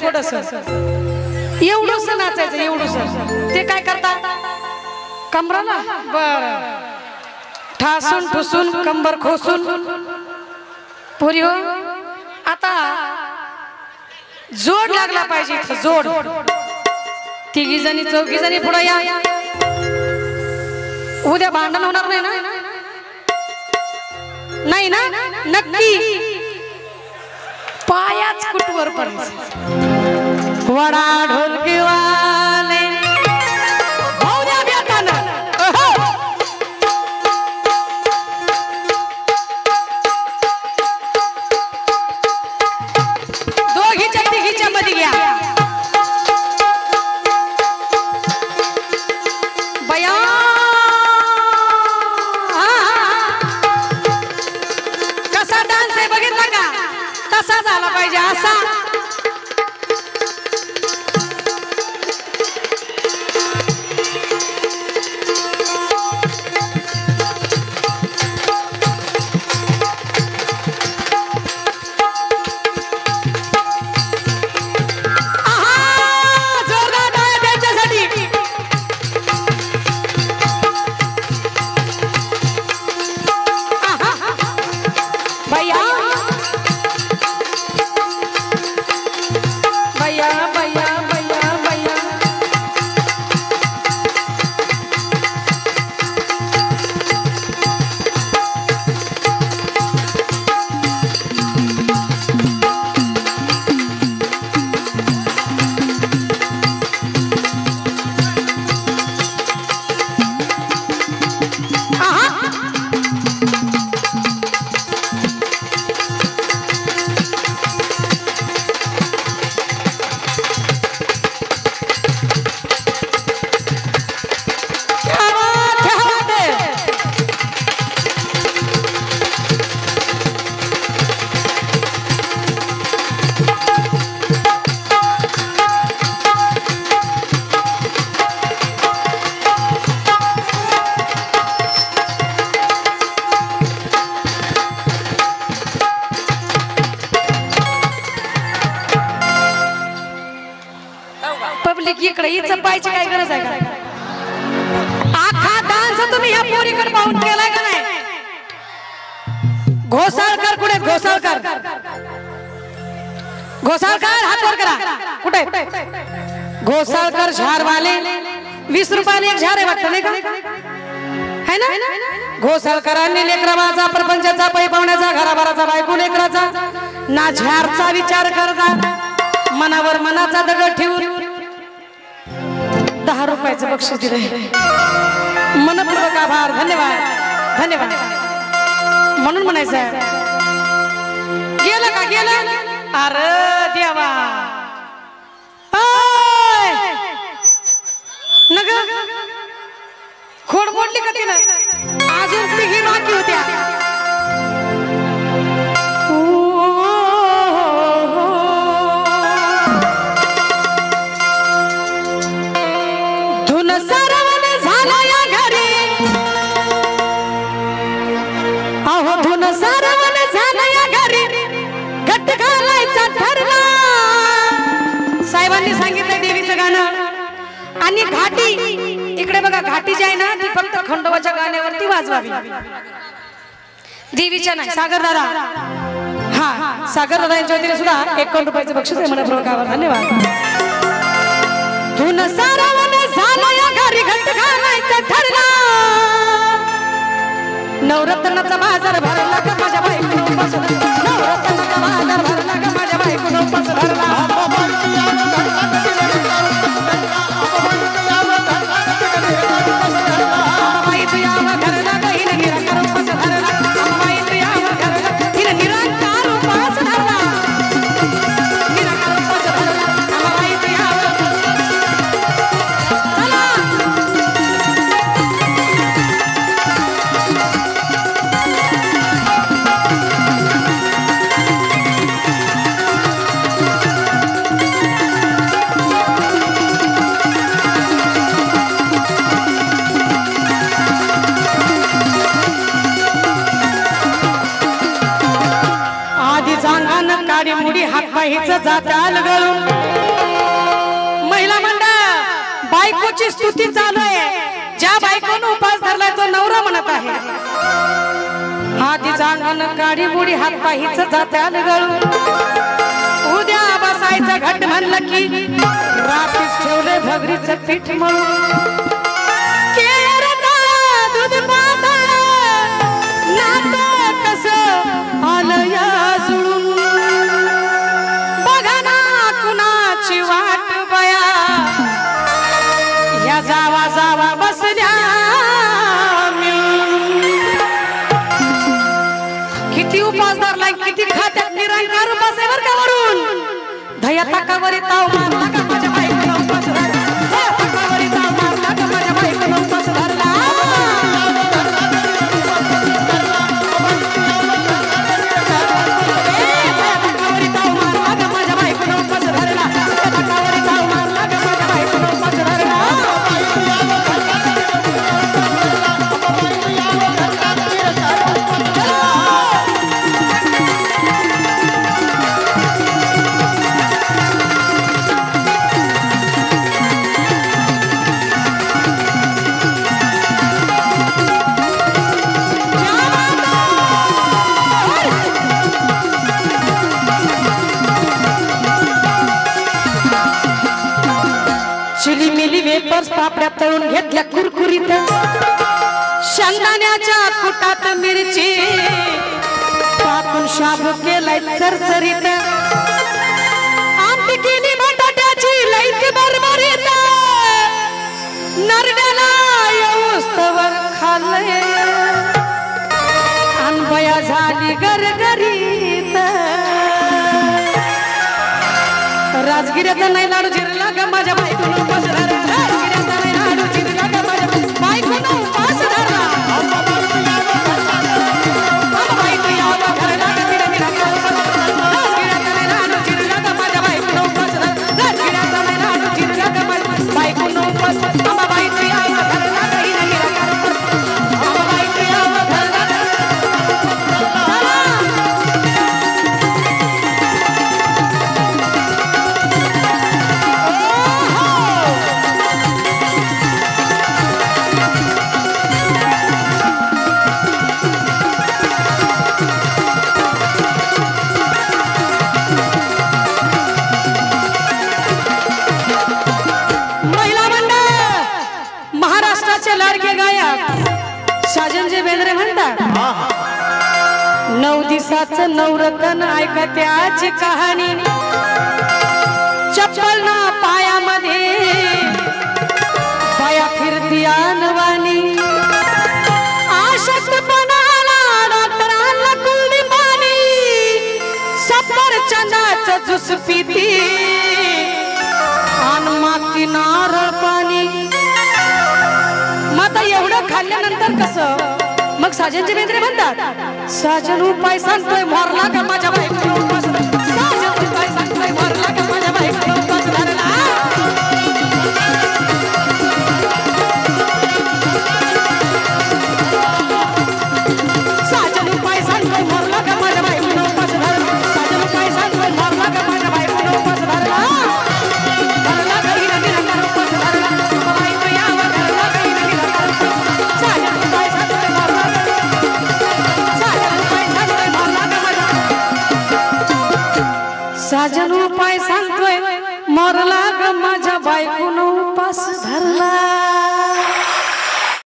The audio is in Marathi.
थोडस एवढंच नाचायचं एवढंच ते काय करतात कमराला बर ठासून ठुसून कंबर खोसून पुरी हो आता जोड लागला पाहिजे इथं जोड तिघी जणी चौघी जणी पुढे या उद्या भांडण होणार नाही ना नाही ना नक्की पायाच कुटवर पडायचं वडा ढोलकी वाले भाऊया बेतानं दोघीच्या तिघीच्या मध्ये घ्या बया कसा डान्स आहे बघितला का तसा झाला पाहिजे असा इकडे हिचं पाहायची काय गरज आहे का आखा डान्स तुम्ही ह्या पोरीकडे पाहून केलाय का नाही घोसाळकर कुठे घोसाळकर घोसाळकर हात वर करा कुठे घोसाळकर झारवाले 20 रुपयाने एक झार आहे वाटतं नाही का है ना घोसाळकरांनी लेकराबाचा प्रपंचाचा पै पाहुण्याचा घराभराचा बायको लेकराचा ना झारचा विचार करता मनावर मनाचा दगड ठेवून 10 रुपयाचं बक्षीस दिले मनपूर्वक आभार धन्यवाद धन्यवाद म्हणून म्हणायचं गेलं का गेलं अरे देवा नग खोड मोडली का तिला अजून तिघी बाकी होत्या साहेबांनी सांगितलं देवीचं गाणं आणि घाटी इकडे बघा घाटी जी आहे ना ती फक्त खंडोबाच्या गाण्यावरती वाजवावी देवीच्या नाही सागरदादा हा सागरदादा यांच्या वतीने सुद्धा 51 रुपयाचं बक्षीस आहे मनपूर्वक आभार धन्यवाद धुन सारावन झालं या घरी घट घालायचं ठरला नवरत्नाचा बाजार भरला का माझ्या बायकोनं उपास नवरत्नाचा बाजार भरला का माझ्या बायकोनं उपास भरला काडी मुडी हात पायच जाताल गळून महिला मंडळ बायकोची स्तुती चालू आहे ज्या बायकोने उपास धरलाय तो नवरा म्हणत आहे आधी अंगण काडी मुडी हात पायच जाताल गळून उद्या बसायचं घट म्हणलं की रात्रीच ठेवले भगरीचं पीठ मळून दूध पाता नातं कसं आलं या जुळून बघा ना कुणाची वाट बया या जावा जावा बसल्या किती उपास धरलाय किती खात्यात निरंकार बसे बर का वरून धया ताकावरी ताव मारला का माझ्या बायकोला उपास धरला ताकावरी ताव मारला का माझ्या बायकोला उपास धरला वेपर्स पापड्या तळून घेतल्या कुरकुरीत शेंगदाण्याच्या कुटात मिरची टाकून शाबू केलाय चरचरीत आमटी केली बटाट्याची लईच बरबरीत नरड्याला येऊस्तवर खाल्लंय अनबया झाली गरगरीत राजगिऱ्याचा नाही लाडू जिरला ग माझ्या बायकोनं उपास धरला राजगिऱ्याचा नाही लाडू जिरला ग माझ्या बायकोनं उपास धरला बायको यावं घरला ग तिला मी राजगिऱ्याचा नाही लाडू जिरला ग माझ्या बायकोनं उपास धरला राजगिऱ्याचा नाही लाडू जिरला ग माझ्या बायकोनं उपास आंबा बायको यावं घरला ग हिला मी आंबा बायको यावं घरला साजनजी बेंद्रे म्हणतात 9 दिवसाचं नवरत्न ऐका त्याची कहाणी चप्पल ना पायामध्ये पाया फिरती आणवानी आशक्तपणाला डॉक्टरांना कुलडी पाणी सफरचंदाचं ज्यूस पिती आणि माती नारळ पाणी माता एवढं खाल्ल्यानंतर कसं मग साजनजी बेंद्रे म्हणतात साजन उपाय सांगतोय मोरला का माझ्या बायकोला उपास साजन उपाय सांगतोय मोरला का माझ्या बायकोला उपास धरला साजन उपाय सांगतोय मोरला का माझ्या बायकोला उपास धरला साजन उपाय सांगतोय मोरला का माझ्या बायकोला उपास धरला धरला घरी नदी नंतर उपास धरला बायको यावं धरला घरी नदी नंतर साजन उपाय सांगतोय मोरला साजन उपाय सांगतोय मोरला ग माझ्या बायकोनं